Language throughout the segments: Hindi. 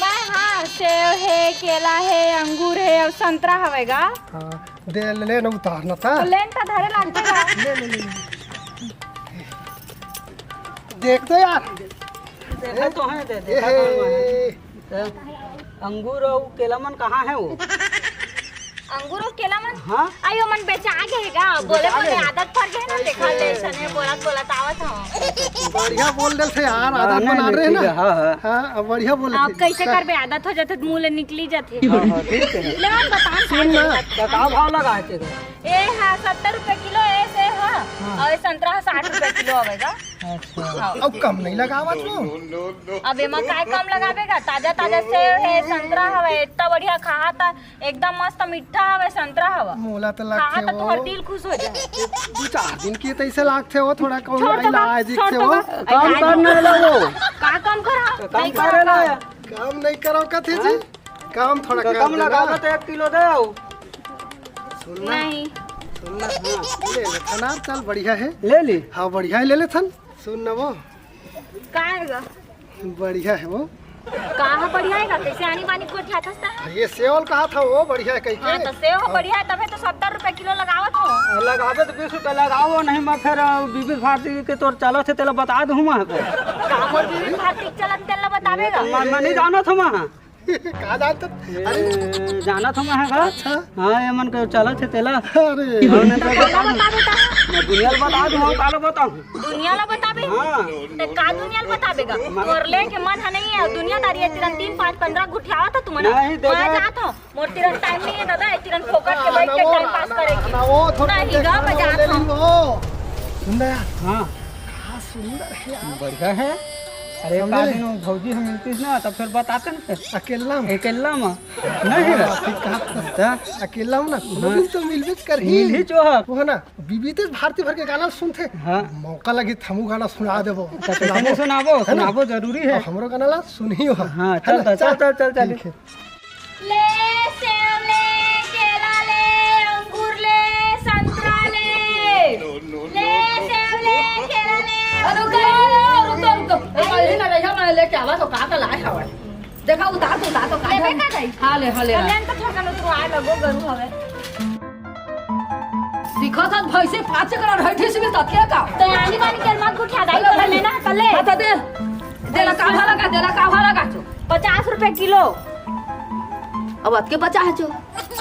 मैं हाँ सेब है, केला है, अंगूर है और संतरा हवेगा। हाँ दे ले न उतारना था। तो लेन तो धरे लागते का। ले देखते यार। देखा तो है देखा तो है। अंगूर और केला मन कहाँ है वो? अंगूर और केला मन हाँ आयो मन बेचा गएगा। बोले बोले आदत पड़ गई ना देखा ले सने बोलत आवत हूं। बढ़िया बोल दे थे यार, आदत बना रहे हैं ना। हाँ हाँ अब बढ़िया बोल आप कैसे करबे आदत हो जाते मुंह ले निकली जाते। हाँ ठीक है। ले हम बता सुन ना क्या भाव लगा है तेरे? ए हां 70 रुपए किलो ऐसे हां और संतरा 60 रुपए किलो आवेगा। अच्छा अब कम नहीं लगावा तू। अब एमा काय कम लगावेगा। ताजा ताजा सेब है, संतरा हवे, इतना बढ़िया खा था एकदम मस्त मीठा हवे संतरा हवा। मोला तो खा लगते तो तुम्हार हो दिल खुश हो जाए। 2-4 दिन की तो ऐसे लागते हो थोड़ा कौन छोड़ दो इलाज दिखते छोड़ हो। दो काम करने लगो। का काम करा काम नहीं करे करा ना काम नहीं करो कथे जी, काम थोड़ा कर कम लगा देना। तो 1 किलो दे आओ। सुनना नहीं सुनना ले ले थना चल बढ़िया है। ले ली हाँ बढ़िया है ले ले थन। सुन ना वो काएगा बढ़िया है वो। कहाँ बढ़िया है कैसे आनी बानी को ठाठसता है। ये सेवल कहा था वो बढ़िया है कहीं हाँ तो सेव बढ़िया है तबे तो 70 रुपए किलो लगावत हो। लगावे तो 20 रुपये लगाओ नहीं मैं फिर बीबी भारती के तोर चलो थे तेला बता दूँ मैं काम और भी भारती चलन तेल बतावेगा। मैं नहीं जाना था मैं कहा जानते अरे जाना था मैं अच्छा हाँ ये मन के चलो थे तेला अरे काला बता बेटा मैं दुनिया बता दूँ काला बताऊँ दुनिया ला बताबे हाँ ते का दुनिया ला बताबेगा। और ले के मन है नहीं है दुनियादारी है। तिरन 3 5 15 गुठियावा था तुम ना नहीं, देखा। मैं जात हूं मोर तिरन टाइम नहीं है दादा। तिरन फोकट के बैठ के टाइम पास करेगी ना वो थोड़ा नहीं गा मैं जात हूं। वो सुन यार हाँ कहा सुंदर है यार। बढ़िया है। अरे एक आदमी भौजी हम मिलती ना तब फिर बताते ना अकेला में अकेला में नहीं है ठीक कहा अकेला में ना दिन तो मिलबे कर ही जो है वो है ना बीबी ते भारती भर के गाना सुनते हाँ मौका लगी थमू गाना सुना देबो। सुनाबो सुनाबो सुनाबो जरूरी है। हमरो गाना ला सुनही हो। हाँ चल चल चल चल चल ठीक है। ले सेब ले केला ले अंगूर ले संतरा ले सेब ले केला ले रुको यही ना रही मैं लेके आवा तो का लाए हवा देखा उतार तो का लेबे का नहीं हां ले कल्याण तो थोड़ा नो तो आए लगो गरु हवे दिखो त भैसे 5 करोड़ हठी से तकिया का तो आनी बानी के मत गुठिया दाई कर लेना तले हां दे देला का भाला का 50 रुपए किलो। अब अत के बचा है जो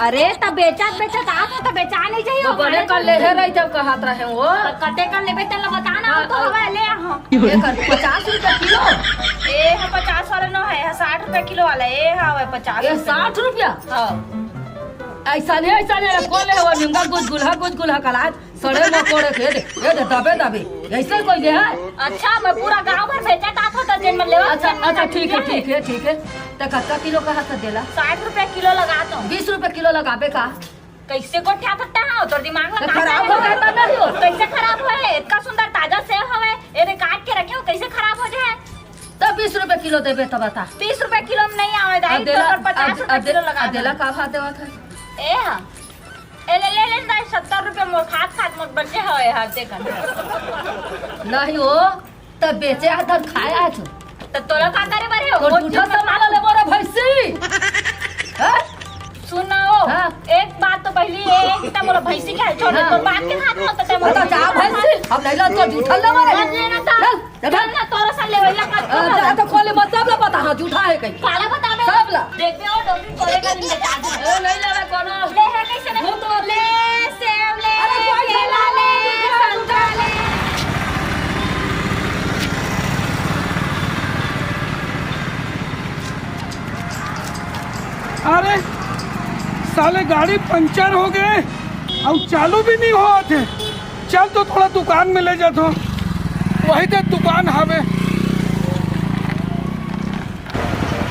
अरे तब बेचा आप तो बेचा नहीं चाहिए वो बड़े कर ले रही जब कहत रहे वो कते कर लेबे तल बताना तो हवे ले हां ये कर 50 रुपए किलो ए 50 वाला न है 60 रुपए किलो वाला ए हवे 50 ये 60 रुपया हां ऐसा नहीं कोले हो निमगा गुज गुलहा कला सड़े मकोड़े के दे दबे ऐसा कोई दे है। अच्छा मैं पूरा गांव भर बेचा ता था जेन में लेवा। अच्छा ठीक है तो कत्ता किलो का हाथ देला 60 रुपए किलो लगाता हूं 20 रुपए किलो लगाबे का कैसे को ठा सकता है तो दिमाग में खराब हो गया नहीं हो कैसे खराब है इतना सुंदर ताजा सेब हवे एरे काट के रखे हो कैसे खराब हो जाए। तो 20 रुपए किलो देबे तो बता 20 रुपए किलो में नहीं आवे दाई तो 50 रुपए किलो लगा देला का भाव देवा था ए हां ए ले दाई 70 रुपए मोर खात मोर बच्चे है हर से कर नहीं हो तो बेचे आधा खाया है तो तोरा का करे बारे हो तो झूठा संभाल ले मोरा भैंसी हैं सुनाओ हाँ। एक बात तो पहली एक ता मोर भैंसी के छोड़ हाँ। तो बात के हाथ में तो मोर तो जा भैंसी अब नहीं ला तो झूठा ले मारे मत लेना था चल ना तोरा सा लेवला का तो खोले मतलब ला पता हां झूठा है कहीं काला बताबे सब ला देखबे और डॉक्टर करेगा नहीं बेटा ए नहीं लेवे कोनो ले है कैसे नहीं तो ले सेब ले केला ले संतरा ले अरे साले गाड़ी पंचर हो गए और चालू भी नहीं हुआ थे। चल तो थोड़ा दुकान में ले जा तो वही तो दुकान हवे।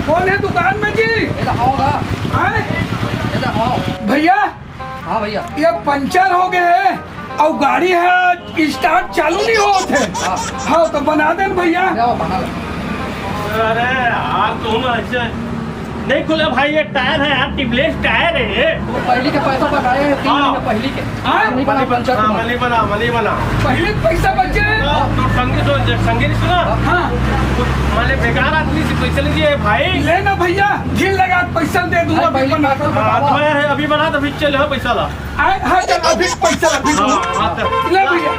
कौन है दुकान में जी? हैं? भैया हाँ भैया ये पंचर हो गए है और गाड़ी है स्टार्ट चालू नहीं हो थे। हाँ तो बना दे भैया। अरे आप तुम ऐसे नहीं खुला भाई, ये टायर है यार, टिबलेस टायर है ये। पहली के पैसा पकाए हैं 3 महीने पहली के। नहीं बना पंचर हाँ, तुम्हारा। मनी बना पहले पैसा बचे। तो संगे नहीं सुना। हाँ माने बेकार आदमी से पैसे लीजिए भाई। लेना भैया, घी लगा के पैसा दे दूंगा। पहली बना पैसा हाँ, पकावा। तो है, अभी बना तो अभी चले हो पैसा ला। हाँ चल अभी पैसा अभी हाँ, तो- ले भैया,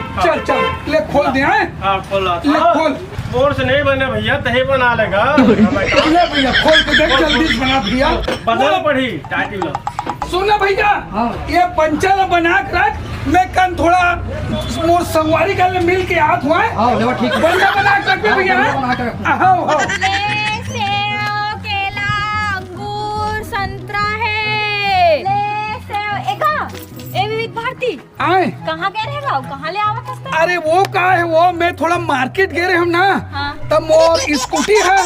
चल ले खोल दे। हाँ खोला ले खोल। बोर से नहीं बने भैया, तही बना लेगा। ले भैया खोल के देख, जल्दी से बना भैया। बदल पड़ी टाइट ला। सुना भैया, हाँ। ये पंचर बना के रख, मैं कल थोड़ा मोर संगवारी का मिल के हाथ हुआ है। हाँ लेवा ठीक है। बढ़िया बना के रख भैया। बना के रख। हाँ ले सेव, केला, अंगूर, संतरा है। ले सेव, ए विविध भारती आए। कहाँ गए रहे गाँव? कहाँ ले आवत हस्ता? अरे वो का है, वो मैं थोड़ा मार्केट गए रहे हम ना। हाँ। तब मोर स्कूटी है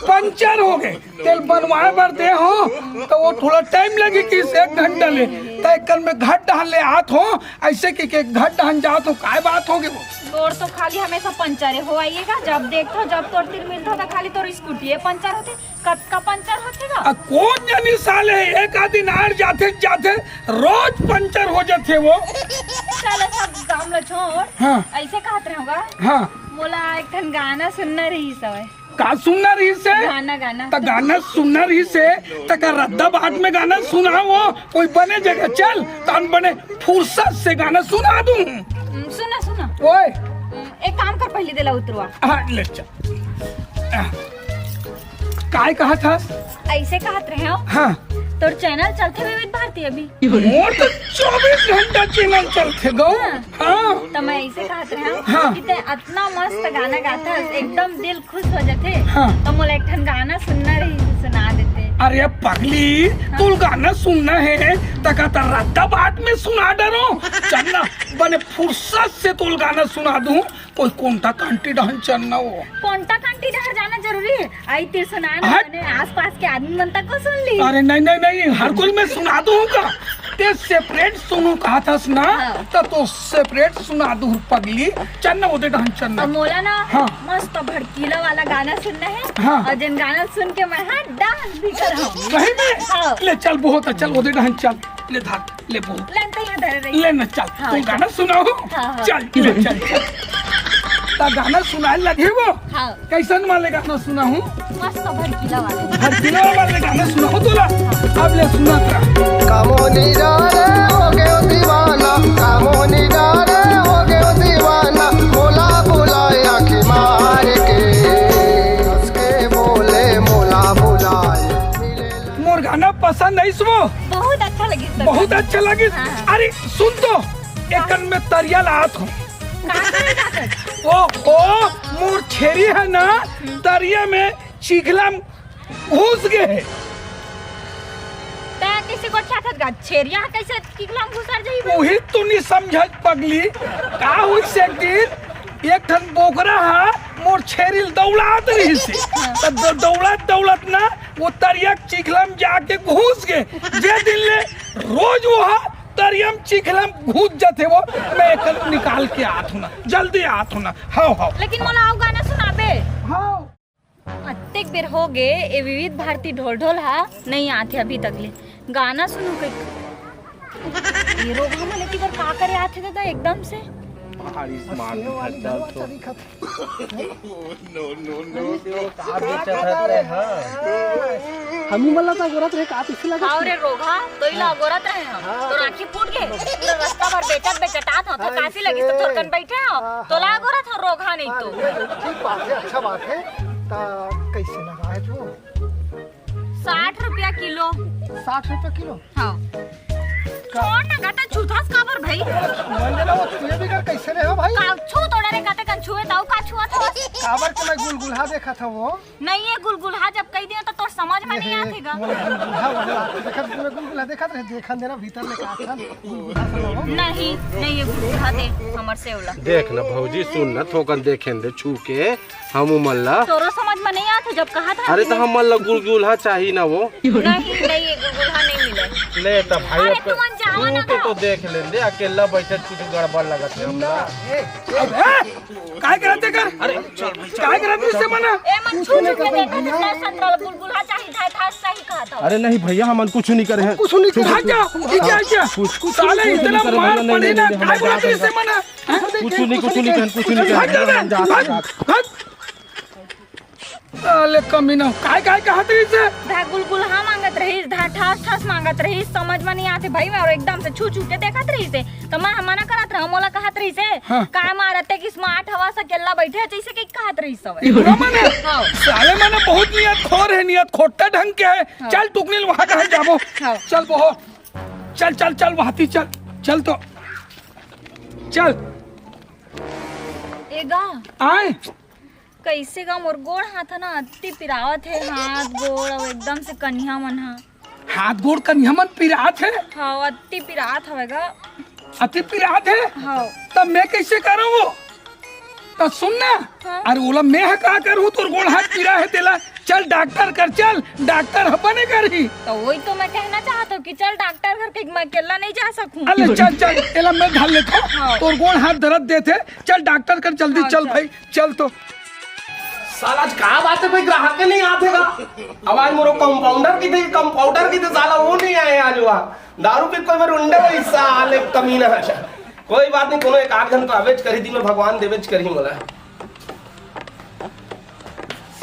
पंचर हो गए, तेल बनवाए बर दे हो तो वो थोड़ा टाइम लगे कि 1 घंटा ले। तय कल में घट डहन ले आत हो, ऐसे कि घट डहन जात हो, काय बात होगी वो। तोर तो खाली हमेशा पंचर हो आइएगा, जब देखो जब तोर तीर मिलता था खाली तोर स्कूटी पंचर होते। कब का पंचर होते गा? कौन जानी साले, एक आदि नार जाते जाते रोज पंचर हो जाते वो। चल सब काम लो छोड़। हाँ। ऐसे कहते होगा। हाँ मोला एक ठन गाना सुनना रही सब का सुनना रही से गाना तो गाना सुनना रही से तक रद्दाबाद में गाना सुना वो कोई बने जगह चल तन बने फुर्सत से गाना सुना दूं। सुना सुना। ओए एक काम कर, पहले दिला उतरवा। हाँ ले चल। काय कहा था? ऐसे कहते रहे हो। हाँ तोर चैनल चलते विविध भारती अभी। मोर तो 24 घंटा चैनल चलते गो। हाँ तो मैं ऐसे कहते रहे हो हाँ। कि ते इतना मस्त गाना गाता है, एकदम दिल खुश हो जाते। हाँ। तो मोला एक ठन गाना सुनना रही, सुना देते। अरे पगली, तू गाना सुनना है तक रद्दाबाद में सुना डरो। चलना बने फुर्सत से तू गाना सुना दूं, कोई कोंटा कांटी डहन चलना वो। कोंटा कांटी डहर जाना जरूरी है? आई तीर सुनाना हट। मैंने आसपास के आदमी मनता को सुन ली। अरे नहीं नहीं नहीं, हर कोई मैं सुना दूंगा। ते सेपरेट सुनो कहा था ना, हाँ। तो सेपरेट सुना दूं पगली। चलना उधर डहन चलना। और मोला ना हाँ। मस्त भड़कीला वाला गाना सुनना है। हाँ। और जिन गाना सुन के मैं डांस भी कर सही में? हाँ। ले चल बहुत अच्छा, उधर डहन चल। ले धार ले बहुत ले न चल। हाँ, तू गाना सुनाओ। हाँ, हाँ। चल ले चल चल। ता गाना सुनाए लगे वो। हाँ। कैसन वाले गाना सुना हूँ? मस्त भड़कीला वाला। भड़कीला वाले गाना सुना हो तोला। अब ले सुना तेरा। कामोनी डारे हो गए ओ दीवाना, कामोनी डारे हो गए ओ दीवाना, मोला बुलाए आँखें मार के, हंस के बोले मोला बुलाए। मोर गाना पसंद है इसको? बहुत अच्छा लगी सब। बहुत अच्छा लगी। हाँ। अरे सुन तो, एकन में तरिया लात हूँ। कहाँ करेगा कर? ओ मोर छेरी है ना, तरिया में चिखला घुस गए। तै किसी को क्या था? छेरिया कैसे किगलाम घुसर जाई? वही तू नहीं समझ पगली। का हुई से दिन एक ठन बोकरा है, मोर छेरी दौड़ात रही से। तब दौड़त ना वो तरिया चिखला में जाके घुस गए। जे दिन ले रोज वो तरियम चिखलम घुस जाते वो, मैं एक निकाल के आत हूँ ना, जल्दी आत हूँ ना। हाँ हाँ लेकिन मोला आओ गाना सुनाबे। हाँ। अत्तेक बेर हो गए ए विविध भारती ढोल ढोल हा नहीं आते अभी तक ले। गाना सुनू के ये रोग हम लेती पर का करे आते दादा एकदम से। हमी मला का गोरत रे का पिछला आओ रे रोगा तो इला गोरत रहे हम तो राखी फूट गए पूरा रास्ता भर बेचतात हो तो काफी लगी तो थोरकन बैठे हो तो ला गोरत हो रोगा नहीं तो। ठीक बात है, अच्छा बात है। ता कैसे लगा है तू? 60 रुपया किलो। 60 रुपए किलो? हाँ छोड़ ना गाता छूथास काबर भाई। मंडला वो तुझे भी का कैसे रहे हो भाई? का छू तोड़े रे गाते कन छुए ताऊ का छुआ था। काबर के मैं गुलगुलहा देखा था वो। नहीं ये गुलगुलहा जब कह दिया तो समझ में नहीं आतेगा। गुलगुलहा वाला देखा तुमने गुलगुलहा देखा था? देखा देना भीतर में का था गुलगुलहा सुनाओ। नहीं नहीं ये गुलगुलहा दे हमर से उला। देख ना भौजी, सुन ना, थोकन देखें दे छू के हम मल्ला। तोरो समझ में नहीं आते जब कहा था। अरे तो हम मल्ला गुलगुलहा चाहिए ना वो। नहीं नहीं ये गुलगुलहा नहीं मिले। ले तो भाई अरे तुम जावा ना तो देख लेंदे, अकेला बैठे कुछ गड़बड़ लगत है हमरा। काय करते कर? अरे चल भाई काय करते इससे मना? ए मन छू छू के देखा था संतरा गुलगुलहा चाहिए था सही कहा अरे नहीं भैया हम कुछ नहीं करे हैं। कुछ नहीं करे। भाग जाओ। ये क्या साले इतना मार पड़ी ना काय बोलत रही से मना कुछ नहीं भाग साले कमीना काय कहत रही से धा गुलगुलहा मांगत रही धा ठास ठास मांगत रही समझ में नहीं आते भाई मैं और एकदम से छू के देखत रही से तो मैं मना करत रहा मोला कहत रही से काय मारते कि स्मार्ट हवा से केला बैठे जैसे कि कहत रही सब मने साले मने बहुत नियत खोर है, नियत खोटा ढंग के है। चल टुकनील वहां कहां जाबो। चल बहो चल वहां चल तो चल एगा आए कैसे का मोर गोड़ हाथ ना अति पिरावत है हाथ गोड़ और एकदम से कन्या मन हाथ गोड़ कन्या मन पिरात है। हाँ अति पिरात हवेगा अति पिरात है। हाँ तब मैं कैसे करूँ वो तो सुनना। अरे बोला मैं का करूँ तोर गोड़ हाथ पिरा है तेला चल डॉक्टर कर चल डॉक्टर अपने करी। तो वही तो मैं कहना चाहता हूँ कि चल डॉक्टर घर के मैं अकेला नहीं जा सकूँ। अरे चल तेला मैं ढाल लेता हूँ तोर गोड़ हाथ दर्द देते चल डॉक्टर कर जल्दी चल भाई चल तो साला आज का बात है भाई ग्राहक के नहीं आते का आवाज मोरो कंपाउंडर की थे साला वो नहीं आए आज वहाँ दारू पी कोई बार उंडे वही साले कमीना है। कोई बात नहीं कोनो एक आध घंटा अवेज करी दी में भगवान देवेज करी मोला।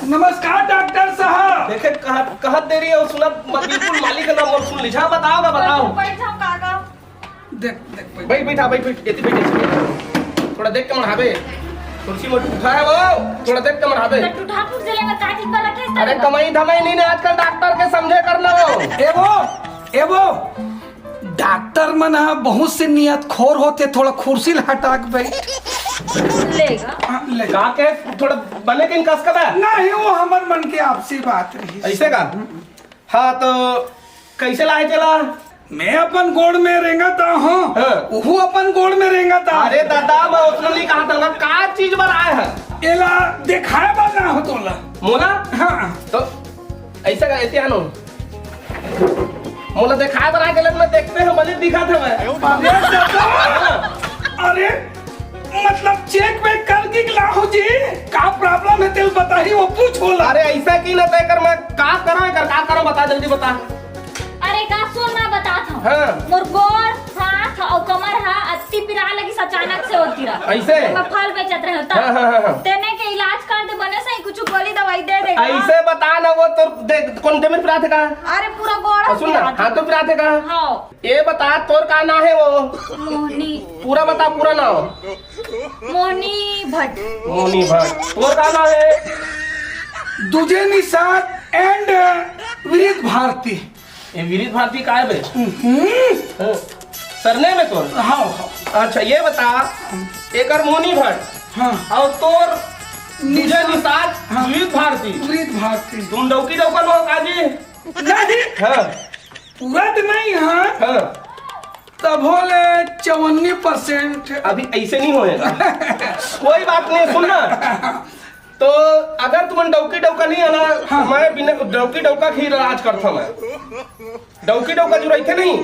नमस्कार डॉक्टर साहब। देखे कहत दे रही है सुना बिल्कुल मालिक का नाम और सुन लीजिए बताओ बैठ जाओ काका। देख बैठ एती बैठ थोड़ा देख के मढ़ाबे कुर्सी में उठा है वो थोड़ा देख के मढ़ाबे। ठाकुर से लेकर का ठीक पर रखे अरे कमाई धमाई नहीं आजकल डॉक्टर के समझे करना वो एवो डॉक्टर मन बहुत से नियत खोर होते थोड़ा कुर्सी हटा के बैठ लेगा का के थोड़ा बने के कस का नहीं वो हमार मन के आपसी बात रही ऐसे का। हाँ तो कैसे लाए चला मैं अपन गोड़ में रेंगता हूँ वो अपन गोड़ में रेंगता। अरे दादा मैं उतना नहीं कहा था का चीज बनाए है एला दिखाए बना हो तोला मोला। हाँ तो ऐसे का ऐसे आनो मोला दिखाए बना के मैं देखते हैं मजे दिखा था मैं। अरे मतलब चेक वेक कर के लाओ जी का प्रॉब्लम है तेल बता ही वो पूछ होला। अरे ऐसा की ना तय कर मैं का करो बता जल्दी बता। अरे का सुन मैं बताता हूँ। हाँ। मोर गोड़ हाथ और कमर हा अति पिरा लगी अचानक से होती रहा ऐसे मैं फल बेचत रहे हाँ। तेने के इलाज कर दे बने सही कुछ गोली दवाई दे देगा। ऐसे बता ना वो तो कौन देमित पिरा थे का। अरे पूरा गोड़ सुन ना हाँ तो पिरा थे का। हाँ ये बता तोर का ना है वो मोहनी पूरा बता पूरा नाम मोहनी भट्ट तोर का ना है दूजे निषाद एंड विनीत भारती। ये विनीत भारती का है बे सरने में तोर। हाँ अच्छा ये बता एक मोनी भट्ट हाँ और तोर तुझे निषाद विनीत भारती तुम डौकी डौकन हो काजी नहीं हाँ पूरा तो नहीं हाँ हाँ तब बोले 54%। अभी ऐसे नहीं होएगा कोई बात नहीं सुनना तो अगर तुम डौकी डौका नहीं है ना मैं बिना डौकी डौका ही इलाज करता मैं डौकी डौका जो रहते नहीं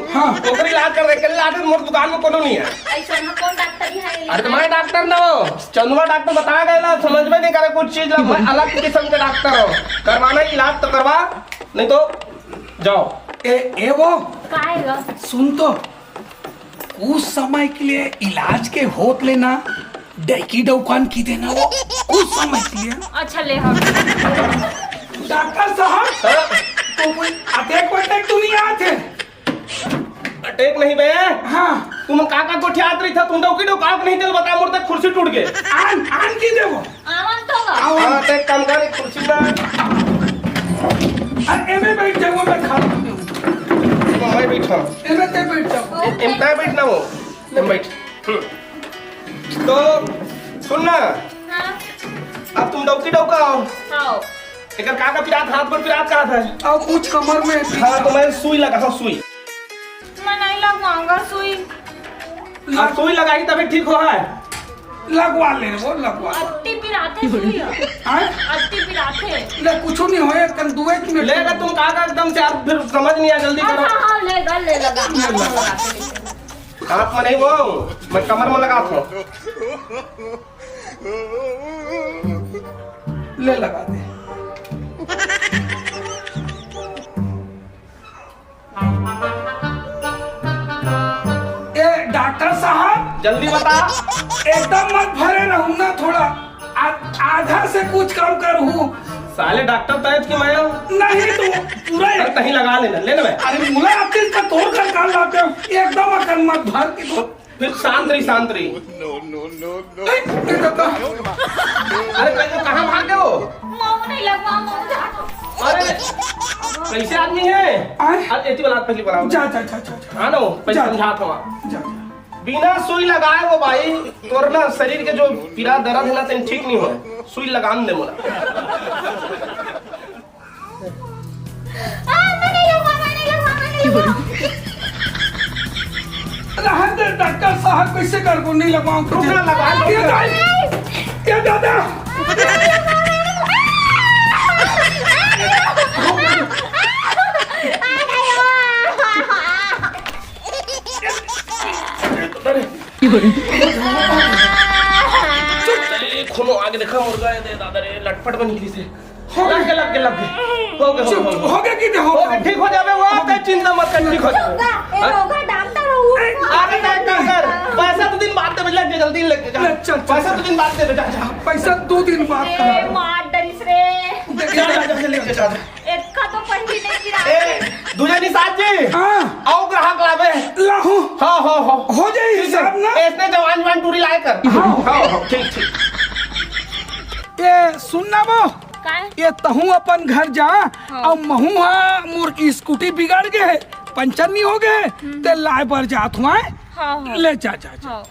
ओकर इलाज कर रहे इलाज मोर दुकान में कोनो नहीं है। ऐसा ना कौन डॉक्टर है। अरे मैं डॉक्टर ना हो चंदुआ डॉक्टर बता गए ना समझ में नहीं करे कुछ चीज मैं अलग किस्म के डॉक्टर हो करवाना इलाज तो करवा नहीं तो जाओ। ए वो का है सुन तो उस समय के लिए इलाज के होत लेना डैकी डौकान की देना वो उस समय के लिए। अच्छा ले हम डॉक्टर साहब तो कोई अटैक वटैक तो नहीं आते। अटैक नहीं बे हाँ तुम काका को ठियात रही था तुम डौकी डौका नहीं दिल बता मोर तक कुर्सी टूट गए आन की देवो आवन तो हाँ तो एक काम कर कुर्सी में एमे बैठ जाओ मैं खा मैं बैठा एमे ते बैठ जाओ इम्ता बैठना हो तुम बैठ तो सुनना हाँ अब तुम डौकी डौका हो हाँ एक काका पिरात हाथ पर पिरात कहा था और कुछ कमर में हाँ तो मैं सुई लगा हूँ सुई मैं नहीं लगवाऊंगा सुई। अब सुई लगाई तभी ठीक हो है लगवा ले वो लगवा अति पिराते सुई हाँ अति पिराते ले कुछ नहीं होए कल 2 मिनट लेगा तुम काका एकदम से आप फिर समझ नहीं आया जल्दी करो। हाँ हाँ ले लगा हाथ में नहीं वो मैं कमर में लगा था ले लगा दे जल्दी बता। एकदम मत भरे रहूं ना, थोड़ा आधा से कुछ कम करूं। साले डॉक्टर तैयार की मैं नहीं तो पूरा अरे कहीं लगा लेना लेना मैं। अरे मुला आप इसका तोड़ कर काट लाते हो, एकदम अकल मत भर के तो। फिर शांत रही शांत रही। अरे कहाँ भाग गए हो? मऊ नहीं लगवा, मऊ जा। अरे कैसे आदमी है? अरे इतनी बात पहली बनाओ। जा जा जा जा हाँ नो पहले समझा था जा। बिना सुई लगाए वो भाई तोर ना शरीर के जो पीड़ा दर्द है ना तेन ठीक नहीं हो। सुई लगान दे मोला। मैं नहीं लगवा। रहने दे डॉक्टर साहब, कैसे कर को नहीं लगाऊं? रुकना लगा क्या दादा? खूनो आगे देखा मुर्गा है दे दादा रे लटपट बनी थी से लग गए हो गया कि नहीं हो गया? ठीक हो जावे वो कोई चिंता मत कर, ठीक हो जावे। अरे नहीं कर पैसा 2 दिन बाद दे बेटा, जल्दी लग जा। पैसा 2 दिन बाद दे बेटा। पैसा 2 दिन बाद ए मार डरिस रे। जा ले जा। एक का तो पंडी नहीं गिरा। ए दूजा निसाद जी हां आओ ग्राहक लावे लाहू। हां हो जाए हिसाब ना। इसने जवान टूरी लाए कर। हां ठीक। ये सुनना वो काय? ये तहू अपन घर जा और महू मोर की स्कूटी बिगड़ गए, पंचर नहीं हो गए, ते लाए पर जात हुआ हाँ। ले जा। हाँ।